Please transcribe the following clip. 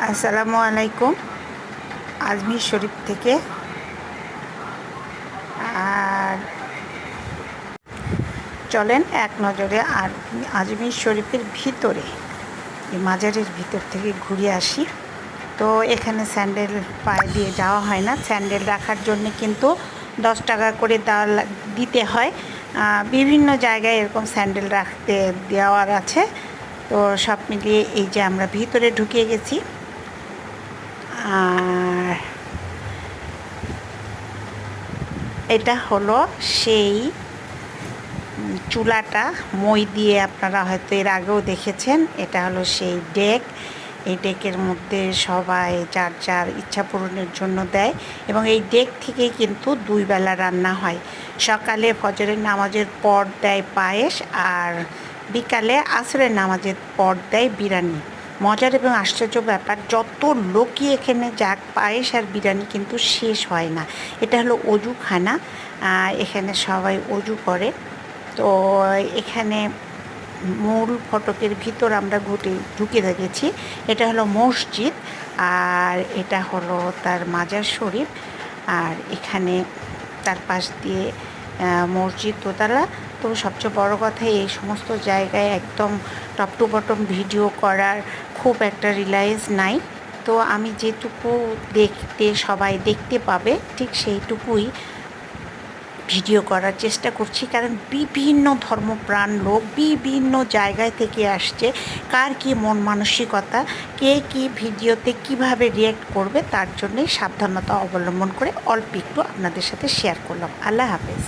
আসসালামু আলাইকুম। আজমির শরীফ থেকে। আর চলেন এক নজরে আর আজমির শরীফের ভিতরে, এই মাজারের ভিতর থেকে ঘুরে আসি। তো এখানে স্যান্ডেল পায়ে দিয়ে যাওয়া হয় না, স্যান্ডেল রাখার জন্য কিন্তু 10 টাকা করে দিতে হয়। বিভিন্ন জায়গায় এরকম স্যান্ডেল রাখতে দেওয়ার আছে। তো সব মিলিয়ে এই যে আমরা ভিতরে ঢুকে গেছি। আর এটা হলো সেই চুলাটা, মই দিয়ে, আপনারা হয়তো এর আগেও দেখেছেন। এটা হলো সেই ডেক। এই ডেকের মধ্যে সবাই যার যার ইচ্ছা পূরণের জন্য দেয়, এবং এই ডেক থেকেই কিন্তু 2 বেলা রান্না হয়। সকালে ফজরের নামাজের পর দেয় পায়েস, আর বিকালে আসরের নামাজের পর দেয় বিরিয়ানি। মজার এবং আশ্চর্য ব্যাপার, যত লোকই এখানে যাক, পায়েস আর বিরিয়ানি কিন্তু শেষ হয় না। এটা হলো অজুখানা, এখানে সবাই অজু করে। তো এখানে মূল ফটকের ভিতর আমরা ঢুকে গেছি। এটা হলো মসজিদ, আর এটা হলো তার মাজার শরীফ। আর এখানে তার পাশ দিয়ে মসজিদ দোতলা। তো সবচেয়ে বড় কথা, এই সমস্ত জায়গায় একদম টপ টু বটম ভিডিও করার খুব একটা রিলায়েন্স নাই। তো আমি যেটুকু সবাই দেখতে পাবে, ঠিক সেইটুকুই ভিডিও করার চেষ্টা করছি। কারণ বিভিন্ন ধর্মপ্রাণ লোক বিভিন্ন জায়গায় থেকে আসছে। কার কী মন মানসিকতা, কে কী ভিডিওতে কিভাবে রিয়্যাক্ট করবে, তার জন্যই সাবধানতা অবলম্বন করে অল্প একটু আপনাদের সাথে শেয়ার করলাম। আল্লাহ হাফেজ।